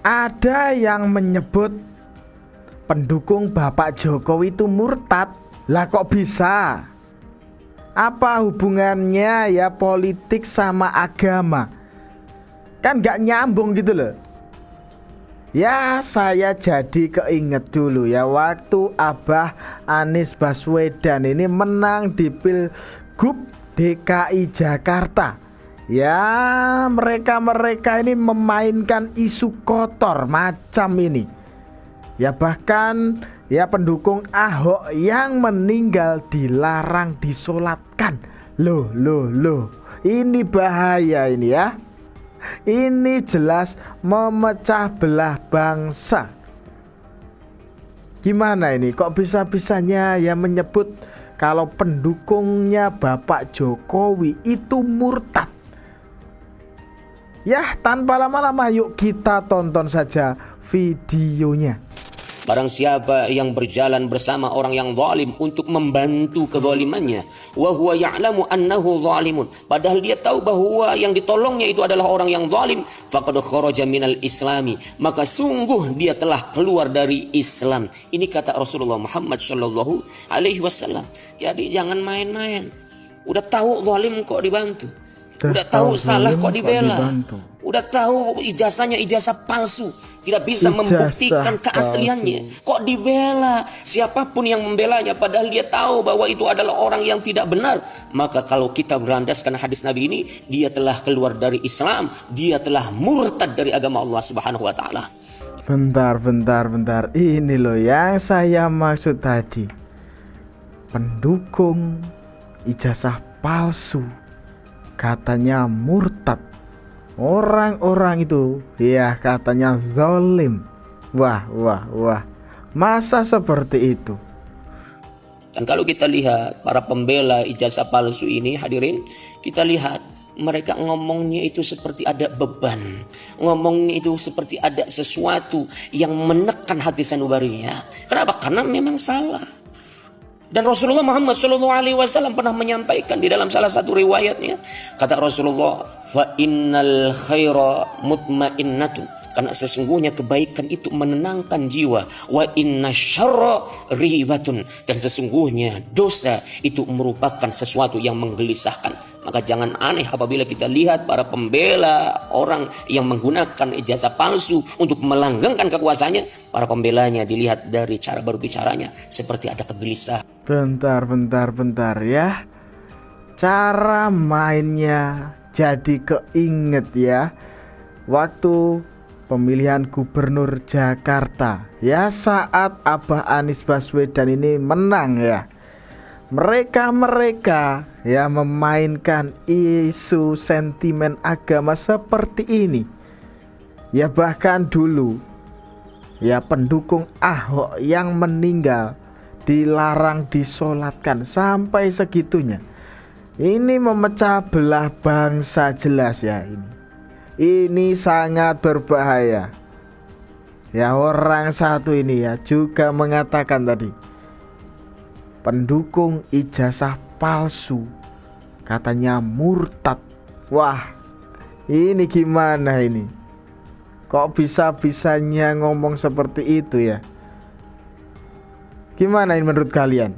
Ada yang menyebut pendukung Bapak Jokowi itu murtad. Lah kok bisa? Apa hubungannya ya politik sama agama? Kan gak nyambung gitu loh. Ya saya jadi keinget dulu ya, waktu Abah Anies Baswedan ini menang di Pilgub DKI Jakarta. Ya mereka ini memainkan isu kotor macam ini. Ya bahkan ya pendukung Ahok yang meninggal dilarang disolatkan. Loh. Ini bahaya ini ya. Ini jelas memecah belah bangsa. Gimana ini? Kok bisa-bisanya ya menyebut kalau pendukungnya Bapak Jokowi itu murtad? Ya tanpa lama-lama yuk kita tonton saja videonya. Barang siapa yang berjalan bersama orang yang zalim untuk membantu kezalimannya, wa huwa ya'lamu annahu zalimun, padahal dia tahu bahwa yang ditolongnya itu adalah orang yang zalim, faqad kharaja minal islami, maka sungguh dia telah keluar dari Islam. Ini kata Rasulullah Muhammad sallallahu alaihi wasallam. Jadi jangan main-main. Udah tahu zalim kok dibantu. Udah tahu salah kok dibela. Udah tahu ijazahnya ijazah palsu, tidak bisa membuktikan keasliannya, kok dibela. Siapapun yang membelanya padahal dia tahu bahwa itu adalah orang yang tidak benar. Maka kalau kita berlandaskan hadis Nabi ini, dia telah keluar dari Islam, dia telah murtad dari agama Allah Subhanahu wa taala. Bentar. Ini loh yang saya maksud tadi. Pendukung ijazah palsu katanya murtad. Orang-orang itu ya katanya zalim. Wah. Masa seperti itu? Dan kalau kita lihat para pembela ijazah palsu ini, hadirin, kita lihat mereka ngomongnya itu seperti ada beban. Ngomongnya itu seperti ada sesuatu yang menekan hati sanubarinya. Kenapa? Karena memang salah. Dan Rasulullah Muhammad SAW pernah menyampaikan di dalam salah satu riwayatnya, kata Rasulullah, fa innal khaira mutmainnatun, karena sesungguhnya kebaikan itu menenangkan jiwa, wa inna syarra ribatun, dan sesungguhnya dosa itu merupakan sesuatu yang menggelisahkan. Maka jangan aneh apabila kita lihat para pembela orang yang menggunakan ijazah palsu untuk melanggengkan kekuasaannya, para pembelanya dilihat dari cara berbicaranya seperti ada kegelisahan. Bentar ya. Cara mainnya jadi keinget ya. Waktu pemilihan gubernur Jakarta ya, saat Abah Anies Baswedan ini menang ya, mereka ya memainkan isu sentimen agama seperti ini ya. Bahkan dulu ya pendukung Ahok yang meninggal dilarang disolatkan, sampai segitunya. Ini memecah belah bangsa jelas ya. Ini sangat berbahaya. Ya orang satu ini ya juga mengatakan tadi, pendukung ijazah palsu katanya murtad. Wah, ini gimana ini? Kok bisa-bisanya ngomong seperti itu ya? Gimana ini menurut kalian?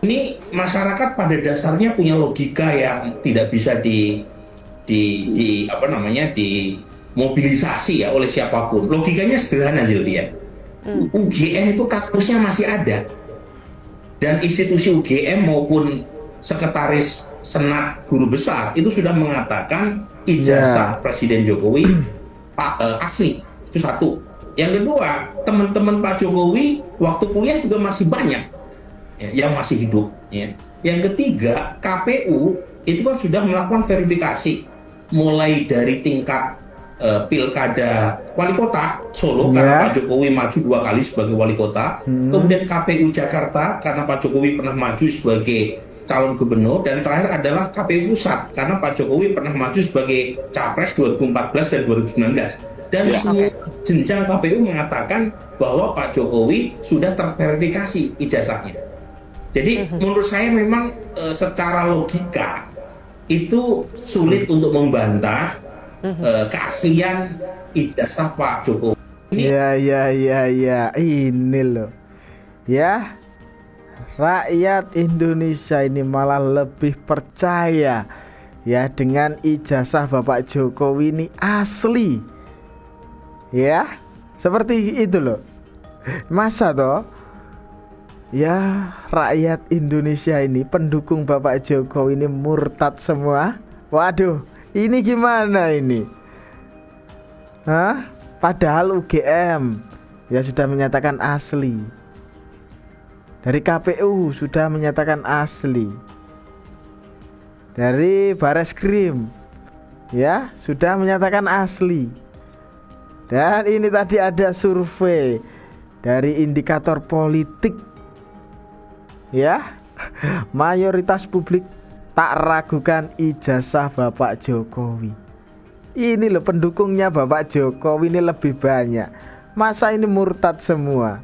Ini masyarakat pada dasarnya punya logika yang tidak bisa dimobilisasi ya oleh siapapun. Logikanya sederhana, Zilvian. UGM itu kampusnya masih ada, dan institusi UGM maupun sekretaris senat guru besar itu sudah mengatakan ijazah Presiden Jokowi asli. Itu satu. Yang kedua, teman-teman Pak Jokowi waktu kuliah juga masih banyak ya, yang masih hidup ya. Yang ketiga, KPU itu kan sudah melakukan verifikasi mulai dari tingkat pilkada wali kota Solo karena Pak Jokowi maju 2 kali sebagai wali kota, kemudian KPU Jakarta karena Pak Jokowi pernah maju sebagai calon gubernur, dan terakhir adalah KPU Pusat karena Pak Jokowi pernah maju sebagai capres 2014 dan 2019. Dan semua jenjang KPU mengatakan bahwa Pak Jokowi sudah terverifikasi ijazahnya. Jadi menurut saya memang secara logika itu sulit untuk membantah keaslian ijazah Pak Jokowi. Ya, ini loh. Ya, rakyat Indonesia ini malah lebih percaya ya dengan ijazah Bapak Jokowi ini asli. Ya, seperti itu loh. Masa toh? Ya, rakyat Indonesia ini pendukung Bapak Jokowi ini murtad semua. Waduh, ini gimana ini? Hah? Padahal UGM ya sudah menyatakan asli. Dari KPU sudah menyatakan asli. Dari Bareskrim ya sudah menyatakan asli. Dan ini tadi ada survei dari indikator politik ya. Mayoritas publik tak ragukan ijazah Bapak Jokowi. Ini loh pendukungnya Bapak Jokowi ini lebih banyak. Masa ini murtad semua?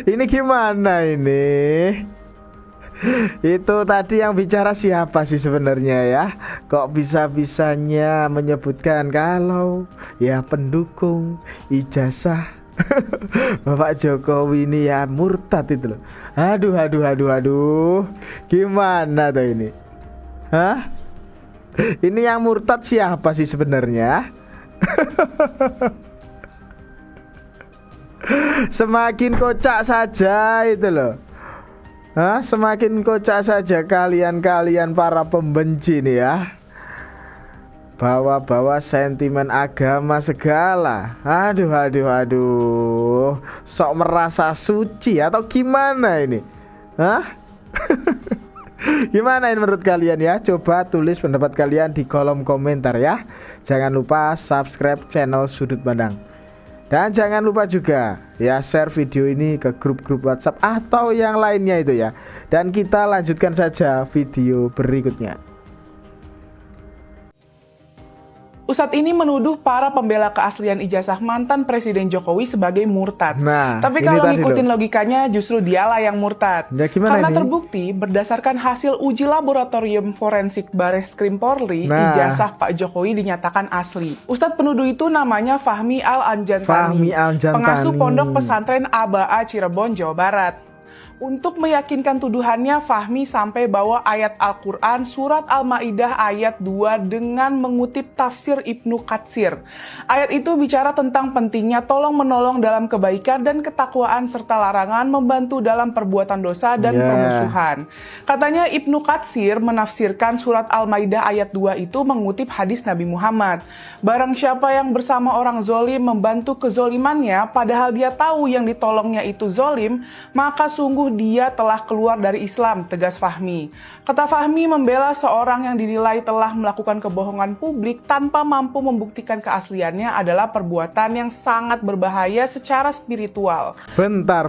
Ini gimana ini? Itu tadi yang bicara siapa sih sebenarnya ya? Kok bisa-bisanya menyebutkan kalau ya pendukung ijazah Bapak Jokowi ini ya murtad itu loh. Aduh. Gimana tuh ini? Hah? Ini yang murtad siapa sih sebenarnya? Semakin kocak saja itu loh. Hah? Semakin kocak saja kalian para pembenci nih ya. Bawa-bawa sentimen agama segala. Aduh. Sok merasa suci atau gimana ini? Hah? Gimana ini menurut kalian ya? Coba tulis pendapat kalian di kolom komentar ya. Jangan lupa subscribe channel Sudut Pandang. Dan jangan lupa juga ya share video ini ke grup-grup WhatsApp atau yang lainnya itu ya. Dan kita lanjutkan saja video berikutnya. Ustadz ini menuduh para pembela keaslian ijazah mantan Presiden Jokowi sebagai murtad. Nah, tapi kalau ngikutin logikanya justru dialah yang murtad. Ya, karena ini? Terbukti berdasarkan hasil uji laboratorium forensik Bareskrim Polri, ijazah Pak Jokowi dinyatakan asli. Ustadz penuduh itu namanya Fahmi Al-Anjantani, pengasuh pondok pesantren Abaa Cirebon, Jawa Barat. Untuk meyakinkan tuduhannya, Fahmi sampai bawa ayat Al-Quran surat Al-Ma'idah ayat 2 dengan mengutip tafsir Ibnu Katsir. Ayat itu bicara tentang pentingnya tolong-menolong dalam kebaikan dan ketakwaan serta larangan membantu dalam perbuatan dosa dan permusuhan. Katanya Ibnu Katsir menafsirkan surat Al-Ma'idah ayat 2 itu mengutip hadis Nabi Muhammad. Barang siapa yang bersama orang zolim membantu kezolimannya padahal dia tahu yang ditolongnya itu zolim, maka sungguh dia telah keluar dari Islam, tegas Fahmi. Kata Fahmi membela seorang yang dinilai telah melakukan kebohongan publik tanpa mampu membuktikan keasliannya adalah perbuatan yang sangat berbahaya secara spiritual. Bentar.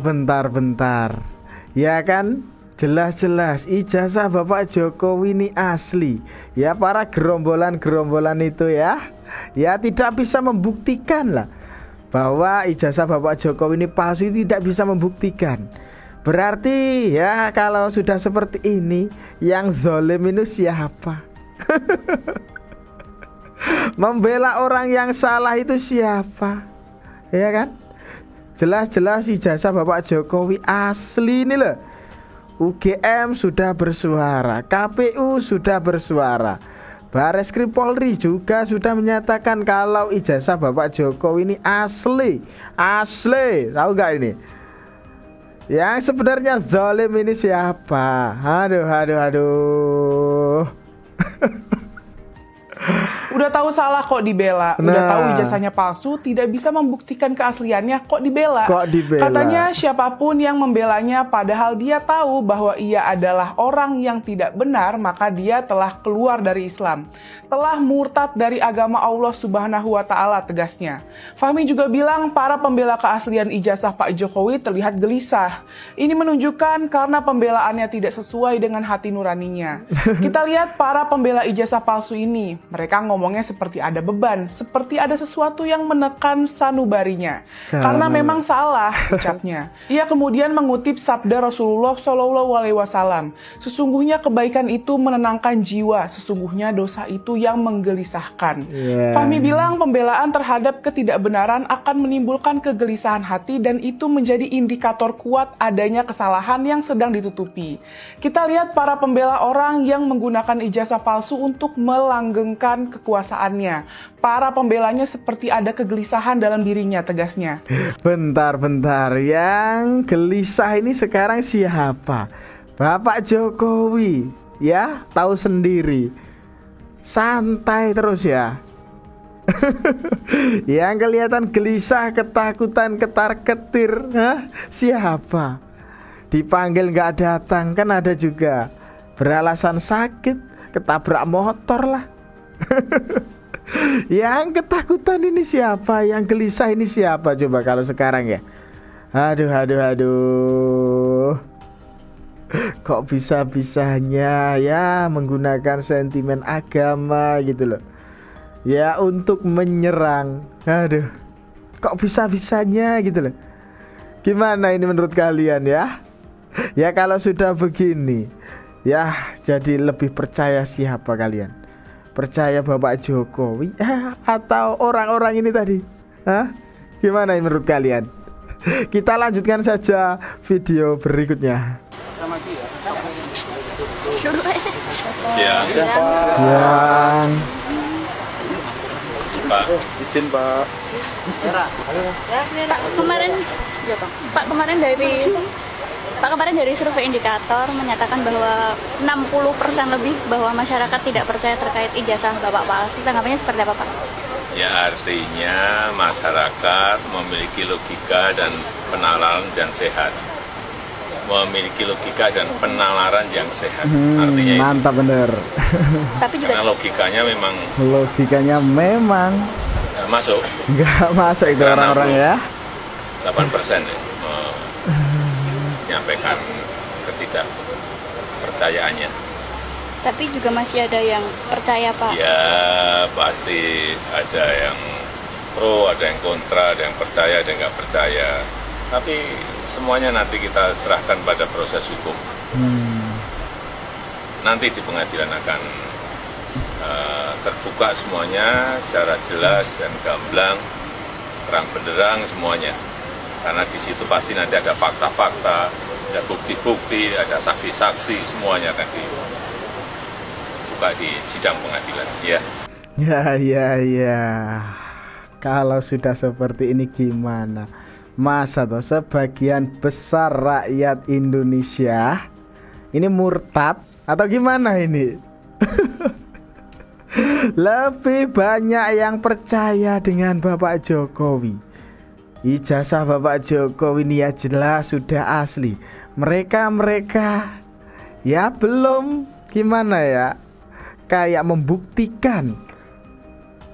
Ya kan? Jelas-jelas ijazah Bapak Jokowi ini asli. Ya para gerombolan itu ya tidak bisa membuktikan lah bahwa ijazah Bapak Jokowi ini palsu, tidak bisa membuktikan. Berarti ya kalau sudah seperti ini, yang zalim itu siapa? Membela orang yang salah itu siapa? Ya kan? Jelas-jelas ijazah Bapak Jokowi asli ini loh. UGM sudah bersuara, KPU sudah bersuara, Bareskrim Polri juga sudah menyatakan kalau ijazah Bapak Jokowi ini asli. Tahu gak ini? Yang sebenarnya zalim ini siapa? Aduh. Udah tahu salah kok dibela. Udah tahu ijazahnya palsu, tidak bisa membuktikan keasliannya kok dibela. Katanya siapapun yang membelanya padahal dia tahu bahwa ia adalah orang yang tidak benar, maka dia telah keluar dari Islam. Telah murtad dari agama Allah Subhanahu wa taala, tegasnya. Fahmi juga bilang para pembela keaslian ijazah Pak Jokowi terlihat gelisah. Ini menunjukkan karena pembelaannya tidak sesuai dengan hati nuraninya. Kita lihat para pembela ijazah palsu ini. Mereka ngomong ngomongnya seperti ada beban, seperti ada sesuatu yang menekan sanubarinya. Karena memang salah ucapnya. Ia kemudian mengutip sabda Rasulullah SAW, sesungguhnya kebaikan itu menenangkan jiwa, sesungguhnya dosa itu yang menggelisahkan. Fahmi bilang pembelaan terhadap ketidakbenaran akan menimbulkan kegelisahan hati dan itu menjadi indikator kuat adanya kesalahan yang sedang ditutupi. Kita lihat para pembela orang yang menggunakan ijazah palsu untuk melanggengkan kekuasaannya. Para pembelanya seperti ada kegelisahan dalam dirinya, tegasnya. Bentar, yang gelisah ini sekarang siapa? Bapak Jokowi, ya, tahu sendiri. Santai terus ya. Yang kelihatan gelisah, ketakutan, ketar-ketir, siapa? Dipanggil nggak datang, kan ada juga beralasan sakit, ketabrak motor lah. Yang ketakutan ini siapa? Yang gelisah ini siapa coba kalau sekarang ya? Aduh. Kok bisa-bisanya ya menggunakan sentimen agama gitu loh. Ya untuk menyerang. Aduh. Kok bisa-bisanya gitu loh. Gimana ini menurut kalian ya? Ya kalau sudah begini, ya jadi lebih percaya siapa kalian? Percaya Bapak Jokowi atau orang-orang ini tadi? Gimana ini menurut kalian? Kita lanjutkan saja video berikutnya. Siang. Pak, izin Pak. Kemarin dari survei indikator menyatakan bahwa 60% lebih bahwa masyarakat tidak percaya terkait ijazah Bapak palsu. Tanggapannya seperti apa, Pak? Ya artinya masyarakat memiliki logika dan penalaran dan sehat. Memiliki logika dan penalaran yang sehat. Artinya itu. Mantap bener. Tapi juga karena logikanya memang nggak masuk. Nggak masuk itu orang-orang ya. 8% ya, menyampaikan ketidakpercayaannya. Tapi juga masih ada yang percaya, Pak. Ya pasti ada yang pro, ada yang kontra, ada yang percaya, ada yang nggak percaya. Tapi semuanya nanti kita serahkan pada proses hukum. Nanti di pengadilan akan terbuka semuanya secara jelas dan gamblang, terang benderang semuanya. Karena di situ pasti nanti ada fakta-fakta, ada bukti-bukti, ada saksi-saksi, semuanya akan dibuka di sidang pengadilan. Ya. Kalau sudah seperti ini gimana? Masa toh sebagian besar rakyat Indonesia ini murtad atau gimana ini? Lebih banyak yang percaya dengan Bapak Jokowi. Ijazah Bapak Jokowi ini ya jelas sudah asli. Mereka ya belum gimana ya, kayak membuktikan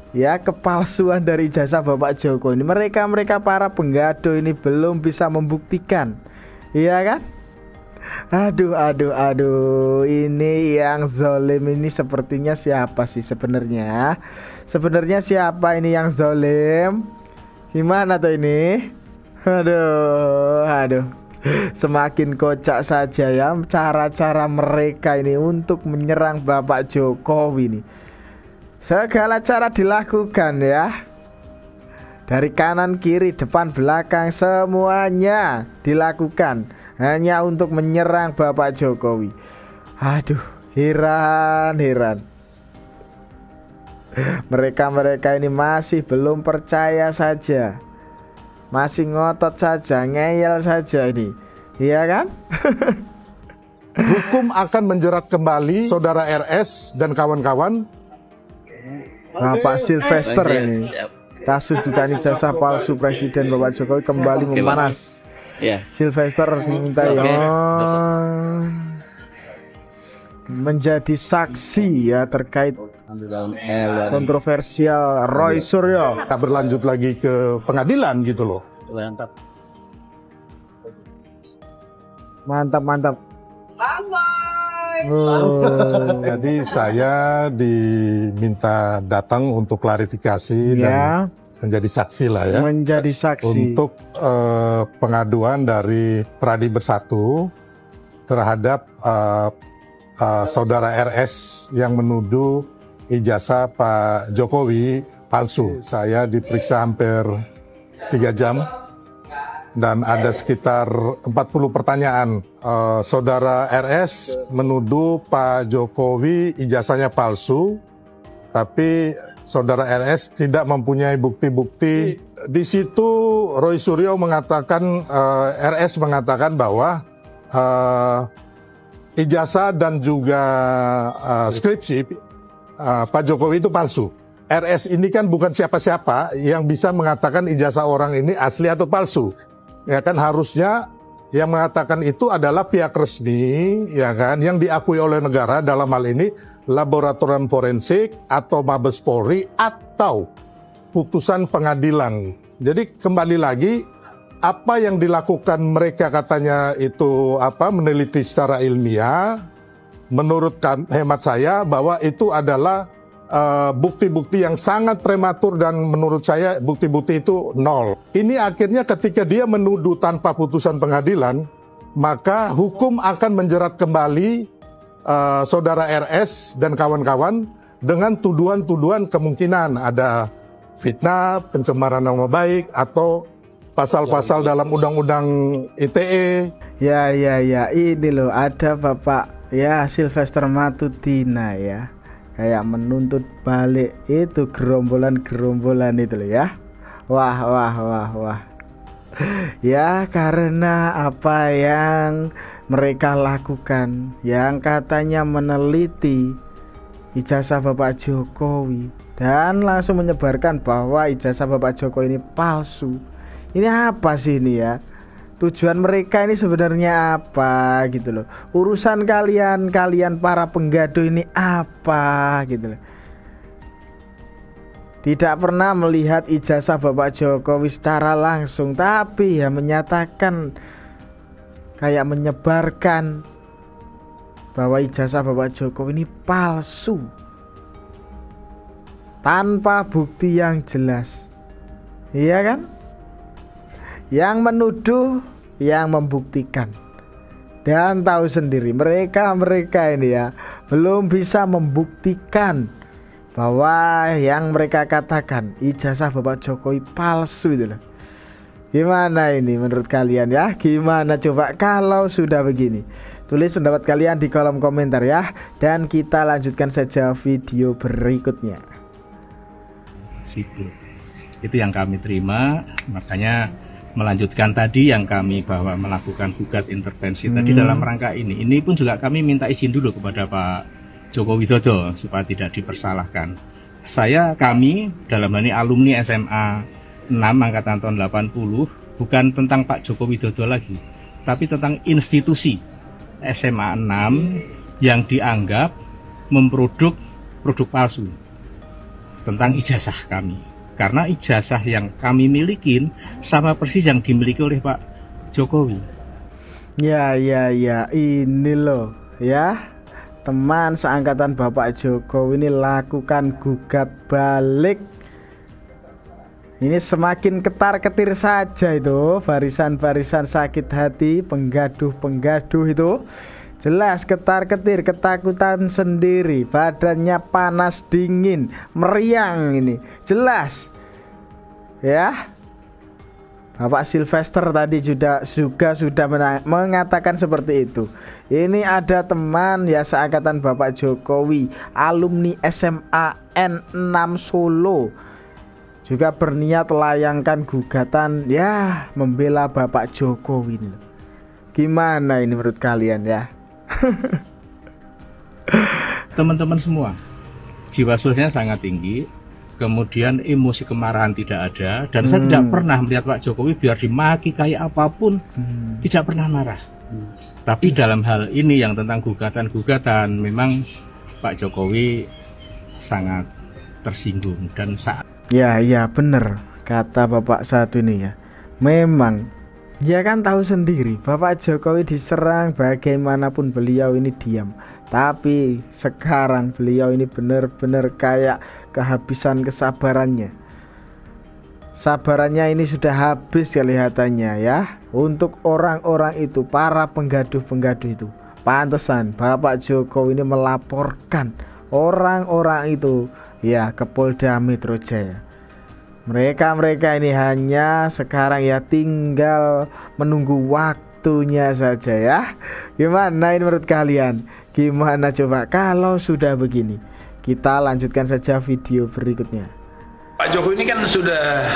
ya kepalsuan dari ijazah Bapak Jokowi ini. Mereka para penggado ini belum bisa membuktikan, iya kan? Aduh, ini yang zalim ini sepertinya siapa sih sebenarnya? Sebenarnya siapa ini yang zalim? Gimana tuh ini? Aduh. Semakin kocak saja ya cara-cara mereka ini untuk menyerang Bapak Jokowi nih. Segala cara dilakukan ya. Dari kanan, kiri, depan, belakang, semuanya dilakukan hanya untuk menyerang Bapak Jokowi. Aduh, heran. Mereka ini masih belum percaya saja. Masih ngotot saja, ngeyel saja ini. Iya kan? Hukum akan menjerat kembali saudara RS dan kawan-kawan. Pak Sylvester ini. Kasus dugaan ijazah palsu Presiden Bapak Jokowi kembali memanas. Sylvester diminta menjadi saksi ya terkait kontroversial Roy Suryo. Kita berlanjut lagi ke pengadilan gitu loh. Mantap. Jadi saya diminta datang untuk klarifikasi dan menjadi saksi lah ya. Menjadi saksi Untuk pengaduan dari Pradi Bersatu terhadap saudara RS yang menuduh ijazah Pak Jokowi palsu. Saya diperiksa hampir 3 jam dan ada sekitar 40 pertanyaan. Saudara RS menuduh Pak Jokowi ijazahnya palsu, tapi saudara RS tidak mempunyai bukti-bukti. Di situ Roy Suryo mengatakan, RS mengatakan bahwa ijazah dan juga skripsi Pak Jokowi itu palsu. RS ini kan bukan siapa-siapa yang bisa mengatakan ijazah orang ini asli atau palsu. Ya kan, harusnya yang mengatakan itu adalah pihak resmi, ya kan, yang diakui oleh negara, dalam hal ini laboratorium forensik atau Mabes Polri atau putusan pengadilan. Jadi kembali lagi, apa yang dilakukan mereka katanya itu meneliti secara ilmiah, menurut hemat saya bahwa itu adalah bukti-bukti yang sangat prematur dan menurut saya bukti-bukti itu nol. Ini akhirnya ketika dia menuduh tanpa putusan pengadilan, maka hukum akan menjerat kembali saudara RS dan kawan-kawan dengan tuduhan-tuduhan kemungkinan ada fitnah, pencemaran nama baik, atau pasal-pasal dalam undang-undang ITE. Ya, ini loh ada Bapak Sylvester Matutina ya, kayak menuntut balik itu gerombolan itu loh ya. Wah. Ya, karena apa yang mereka lakukan, yang katanya meneliti ijazah Bapak Jokowi dan langsung menyebarkan bahwa ijazah Bapak Jokowi ini palsu. Ini apa sih ini ya? Tujuan mereka ini sebenarnya apa gitu loh. Urusan kalian para penggaduh ini apa gitu loh. Tidak pernah melihat ijazah Bapak Jokowi secara langsung, tapi ya menyatakan, kayak menyebarkan bahwa ijazah Bapak Jokowi ini palsu tanpa bukti yang jelas. Iya kan? Yang menuduh, yang membuktikan. Dan tahu sendiri mereka ini ya belum bisa membuktikan bahwa yang mereka katakan ijazah Bapak Jokowi palsu itu loh. Gimana ini menurut kalian ya? Gimana coba kalau sudah begini? Tulis pendapat kalian di kolom komentar ya. Dan kita lanjutkan saja video berikutnya. Sipil. Itu yang kami terima, makanya melanjutkan tadi yang kami bahwa melakukan gugat intervensi tadi dalam rangka ini. Ini pun juga kami minta izin dulu kepada Pak Joko Widodo supaya tidak dipersalahkan. Kami dalam hal ini alumni SMA 6 angkatan tahun 80 bukan tentang Pak Joko Widodo lagi, tapi tentang institusi SMA 6 yang dianggap memproduk produk palsu tentang ijazah kami. Karena ijazah yang kami milikin sama persis yang dimiliki oleh Pak Jokowi. Ya, ini loh ya. Teman seangkatan Bapak Jokowi ini lakukan gugat balik. Ini semakin ketar-ketir saja itu barisan-barisan sakit hati, penggaduh-penggaduh itu. Jelas ketar-ketir, ketakutan sendiri, badannya panas dingin, meriang ini. Jelas. Ya. Bapak Sylvester tadi juga sudah mengatakan seperti itu. Ini ada teman ya seangkatan Bapak Jokowi, alumni SMA N6 Solo, juga berniat layangkan gugatan ya membela Bapak Jokowi ini. Gimana ini menurut kalian ya? Teman-teman semua, jiwa sosialnya sangat tinggi, kemudian emosi kemarahan tidak ada, dan saya tidak pernah melihat Pak Jokowi biar dimaki kayak apapun, tidak pernah marah. Tapi dalam hal ini yang tentang gugatan-gugatan, memang Pak Jokowi sangat tersinggung dan saat. Ya bener kata Bapak satu ini ya. Memang dia kan tahu sendiri Bapak Jokowi diserang, bagaimanapun beliau ini diam, Tapi sekarang beliau ini benar-benar kayak kehabisan kesabarannya. Sabarannya ini sudah habis kelihatannya ya. Untuk orang-orang itu, para penggaduh-penggaduh itu, pantesan Bapak Jokowi ini melaporkan orang-orang itu ya ke Polda Metro Jaya. Mereka ini hanya sekarang ya tinggal menunggu waktunya saja ya. Gimana ini menurut kalian? Gimana coba kalau sudah begini? Kita lanjutkan saja video berikutnya. Pak Jokowi ini kan sudah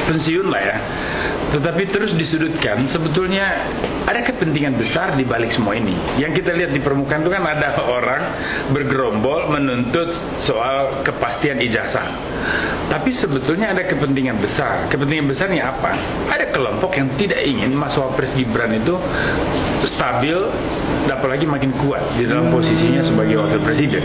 pensiun lah ya, tetapi terus disudutkan. Sebetulnya ada kepentingan besar di balik semua ini. Yang kita lihat di permukaan itu kan ada orang bergerombol menuntut soal kepastian ijazah. Tapi sebetulnya ada kepentingan besar. Kepentingan besarnya apa? Ada kelompok yang tidak ingin Mas Wapres Gibran itu stabil, apalagi makin kuat di dalam posisinya sebagai wakil presiden.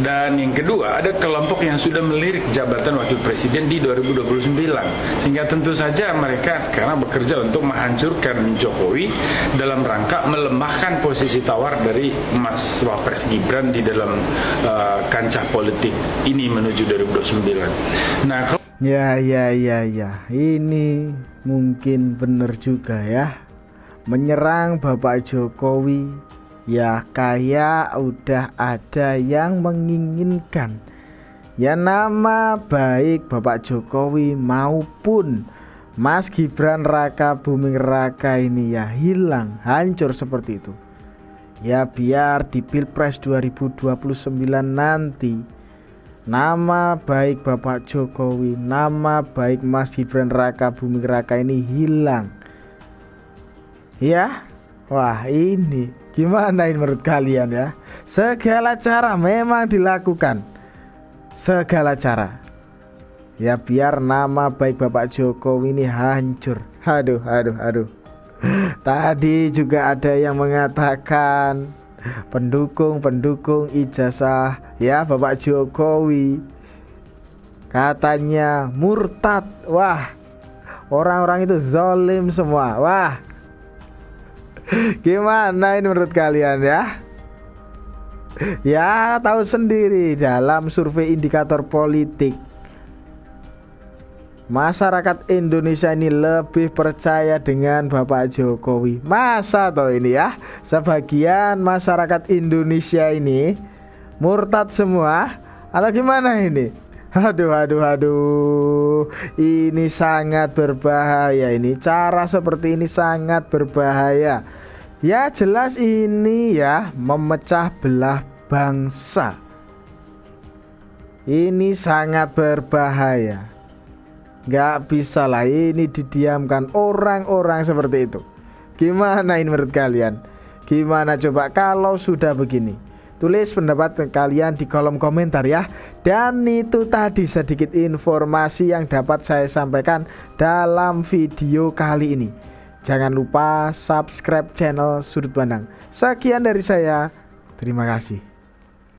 Dan yang kedua, ada kelompok yang sudah melirik jabatan wakil presiden di 2029. Sehingga tentu saja mereka sekarang bekerja untuk menghancurkan Jokowi dalam rangka melemahkan posisi tawar dari Mas Wapres Gibran di dalam kancah politik ini menuju 2029. Nah, Ya. Ini mungkin benar juga ya. Menyerang Bapak Jokowi ya kayak udah ada yang menginginkan ya nama baik Bapak Jokowi maupun Mas Gibran Raka Buming Raka ini ya hilang, hancur seperti itu. Ya biar di Pilpres 2029 nanti nama baik Bapak Jokowi, nama baik Mas Gibran Raka Buming Raka ini hilang. Ya, wah ini gimana ini menurut kalian ya? Segala cara memang dilakukan, segala cara. Ya biar nama baik Bapak Jokowi ini hancur. Aduh. Tadi juga ada yang mengatakan pendukung ijazah ya Bapak Jokowi katanya murtad. Wah, orang-orang itu zalim semua. Wah, gimana ini menurut kalian ya? Ya tahu sendiri dalam survei indikator politik masyarakat Indonesia ini lebih percaya dengan Bapak Jokowi. Masa toh ini ya? Sebagian masyarakat Indonesia ini murtad semua atau gimana ini? Aduh. Ini sangat berbahaya ini. Cara seperti ini sangat berbahaya. Ya jelas ini ya memecah belah bangsa. Ini sangat berbahaya. Gak bisa lah ini didiamkan orang-orang seperti itu. Gimana ini menurut kalian? Gimana coba kalau sudah begini? Tulis pendapat kalian di kolom komentar ya. Dan itu tadi sedikit informasi yang dapat saya sampaikan dalam video kali ini. Jangan lupa subscribe channel Sudut Pandang. Sekian dari saya. Terima kasih.